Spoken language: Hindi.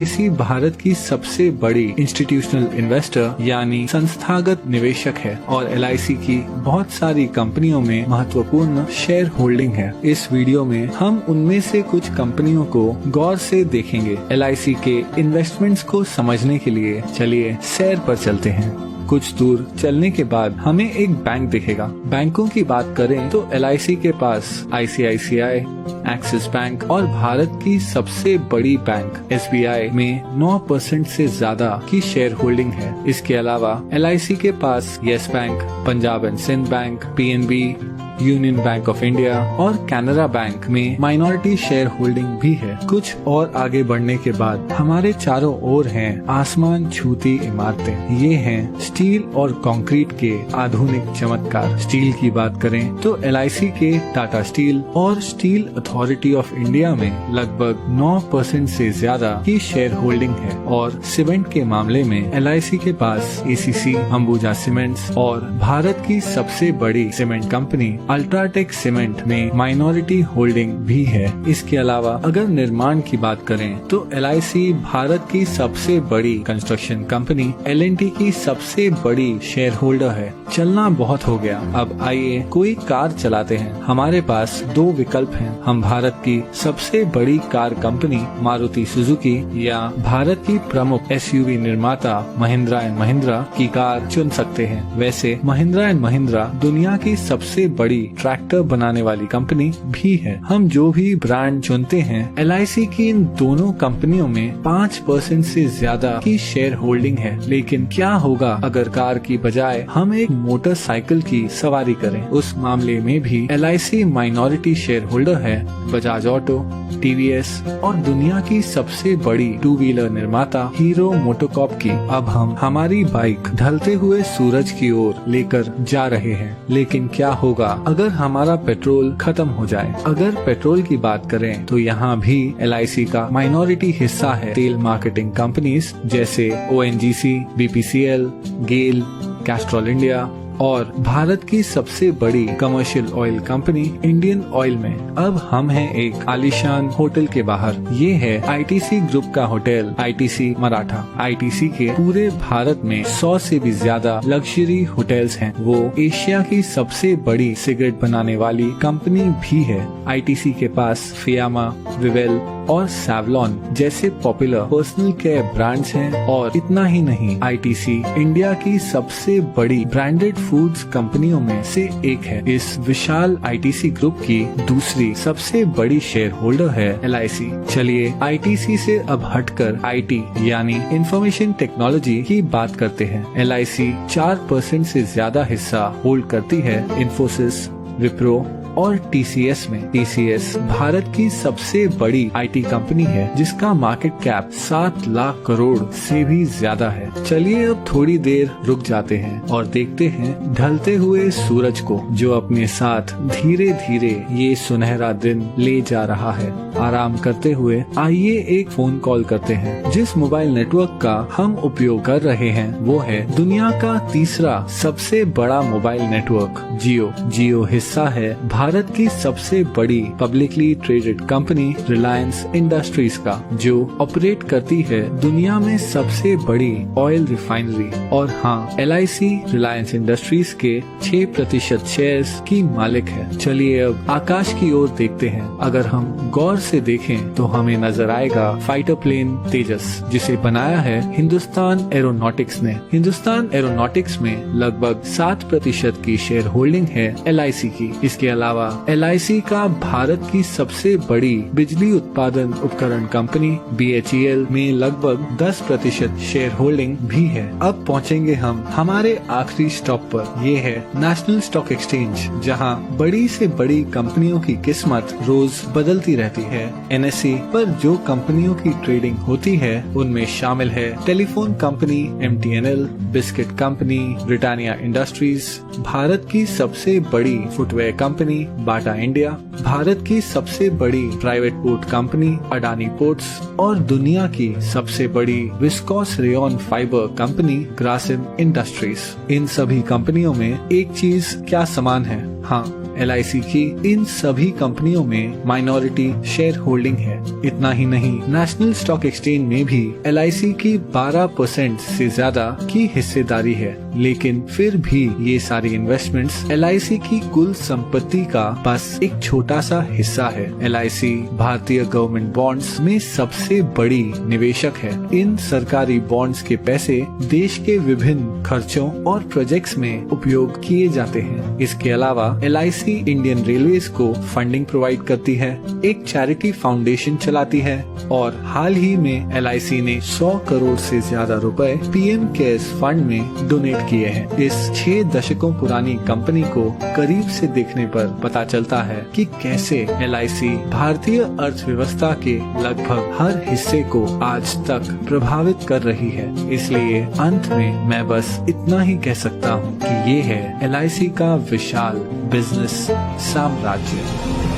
इसी भारत की सबसे बड़ी इंस्टीट्यूशनल इन्वेस्टर यानी संस्थागत निवेशक है और LIC की बहुत सारी कंपनियों में महत्वपूर्ण शेयर होल्डिंग है। इस वीडियो में हम उनमें से कुछ कंपनियों को गौर से देखेंगे। LIC के इन्वेस्टमेंट्स को समझने के लिए चलिए सैर पर चलते हैं। कुछ दूर चलने के बाद हमें एक बैंक दिखेगा। बैंकों की बात करें तो LIC के पास ICICI, एक्सिस बैंक और भारत की सबसे बड़ी बैंक SBI में 9% से ज्यादा की शेयर होल्डिंग है। इसके अलावा LIC के पास Yes Bank, Punjab and Sind bank, PNB, Union Bank of India और कैनरा बैंक में माइनॉरिटी शेयर होल्डिंग भी है। कुछ और आगे बढ़ने के बाद हमारे चारों ओर हैं आसमान छूती इमारतें। ये हैं स्टील और कंक्रीट के आधुनिक चमत्कार। स्टील की बात करें तो LIC के टाटा स्टील और स्टील अथॉरिटी ऑफ इंडिया में लगभग 9% से ज्यादा की शेयर होल्डिंग है। और सीमेंट के मामले में LIC के पास ACC, अंबुजा सीमेंट्स और भारत की सबसे बड़ी सीमेंट कंपनी अल्ट्राटेक सीमेंट में माइनॉरिटी होल्डिंग भी है। इसके अलावा अगर निर्माण की बात करें तो LIC भारत की सबसे बड़ी कंस्ट्रक्शन कंपनी L&T की सबसे बड़ी शेयर होल्डर है। चलना बहुत हो गया, अब आइए कोई कार चलाते हैं। हमारे पास दो विकल्प हैं। हम भारत की सबसे बड़ी कार कंपनी मारुति सुजुकी या भारत की प्रमुख SUV निर्माता महिंद्रा एंड महिंद्रा की कार चुन सकते हैं। वैसे महिंद्रा एंड महिंद्रा दुनिया की सबसे बड़ी ट्रैक्टर बनाने वाली कंपनी भी है। हम जो भी ब्रांड चुनते हैं, LIC की इन दोनों कंपनियों में 5% से ज्यादा की शेयर होल्डिंग है। लेकिन क्या होगा अगर कार की बजाय हम एक मोटरसाइकिल की सवारी करें? उस मामले में भी LIC माइनॉरिटी शेयर होल्डर है बजाज ऑटो, TVS और दुनिया की सबसे बड़ी 2 व्हीलर निर्माता हीरो मोटोकॉर्प की। अब हम हमारी बाइक ढलते हुए सूरज की ओर लेकर जा रहे हैं। लेकिन क्या होगा अगर हमारा पेट्रोल खत्म हो जाए? अगर पेट्रोल की बात करें तो यहाँ भी LIC का माइनॉरिटी हिस्सा है। तेल मार्केटिंग कंपनीज जैसे ONGC, BPCL, गेल, कैस्ट्रॉल इंडिया और भारत की सबसे बड़ी commercial oil company Indian oil में। अब हम हैं एक आलीशान होटल के बाहर। ये है ITC ग्रुप का होटल ITC मराठा। ITC के पूरे भारत में 100 से भी ज्यादा लग्जरी होटल्स हैं। वो एशिया की सबसे बड़ी सिगरेट बनाने वाली कंपनी भी है। ITC के पास फियामा, विवेल और सैवलॉन जैसे पॉपुलर पर्सनल केयर ब्रांड्स हैं। और इतना ही नहीं, ITC इंडिया की सबसे बड़ी ब्रांडेड फूड्स कंपनियों में से एक है। इस विशाल ITC ग्रुप की दूसरी सबसे बड़ी शेयर होल्डर है LIC। चलिए ITC से अब हटकर IT यानी इंफॉर्मेशन टेक्नोलॉजी की बात करते हैं। LIC 4% से ज्यादा हिस्सा होल्ड करती है इन्फोसिस, विप्रो और TCS में। TCS भारत की सबसे बड़ी IT कंपनी है जिसका मार्केट कैप 7 लाख करोड़ से भी ज्यादा है। चलिए अब थोड़ी देर रुक जाते हैं और देखते हैं ढलते हुए सूरज को, जो अपने साथ धीरे धीरे ये सुनहरा दिन ले जा रहा है। आराम करते हुए आइए एक फोन कॉल करते हैं। जिस मोबाइल नेटवर्क का हम उपयोग कर रहे हैं वो है दुनिया का तीसरा सबसे बड़ा मोबाइल नेटवर्क जियो। जियो हिस्सा है भारत की सबसे बड़ी publicly traded company Reliance industries का, जो ऑपरेट करती है दुनिया में सबसे बड़ी ऑयल रिफाइनरी। और हाँ, LIC रिलायंस इंडस्ट्रीज के 6% शेयर्स की मालिक है। चलिए अब आकाश की ओर देखते हैं। अगर हम गौर से देखें तो हमें नजर आएगा फाइटर प्लेन तेजस, जिसे बनाया है हिंदुस्तान एरोनॉटिक्स ने। हिंदुस्तान एरोनॉटिक्स में लगभग 7% की शेयर होल्डिंग है LIC की। इसके अलावा LIC का भारत की सबसे बड़ी बिजली उत्पादन उपकरण कंपनी BHEL में लगभग 10% शेयर होल्डिंग भी है। अब पहुंचेंगे हम हमारे आखिरी स्टॉप पर। ये है नेशनल स्टॉक एक्सचेंज, जहां बड़ी से बड़ी कंपनियों की किस्मत रोज बदलती रहती है। NSE पर जो कंपनियों की ट्रेडिंग होती है उनमें शामिल है telephone company MTNL, biscuit company Britannia industries, Bharat की सबसे बड़ी footwear company Bata India, Bharat की सबसे बड़ी private port company Adani ports और दुनिया की सबसे बड़ी viscose rayon fibre company Grasim industries. इन सभी कंपनियों में एक चीज क्या समान है? हाँ, LIC की इन सभी कंपनियों में माइनॉरिटी शेयर होल्डिंग है। इतना ही नहीं, नेशनल स्टॉक एक्सचेंज में भी LIC की 12% से ज्यादा की हिस्सेदारी है। लेकिन फिर भी ये सारी इन्वेस्टमेंट्स LIC की कुल संपत्ति का बस एक छोटा सा हिस्सा है। LIC भारतीय गवर्नमेंट बॉन्ड्स में सबसे बड़ी निवेशक है। इन सरकारी बॉन्ड्स के पैसे देश के विभिन्न खर्चों और प्रोजेक्ट्स में उपयोग किए जाते हैं। इसके अलावा LIC इंडियन रेलवेज को फंडिंग प्रोवाइड करती है, एक चैरिटी फाउंडेशन चलाती है और हाल ही में LIC ने 100 करोड़ से ज्यादा रुपए PM केयर्स फंड में डोनेट किए हैं। इस 6 दशकों पुरानी कंपनी को करीब से देखने पर पता चलता है कि कैसे LIC भारतीय अर्थव्यवस्था के लगभग हर हिस्से को आज तक प्रभावित कर रही है। इसलिए अंत में मैं बस इतना ही कह सकता हूँ कि ये है LIC का विशाल बिजनेस साम्राज्य।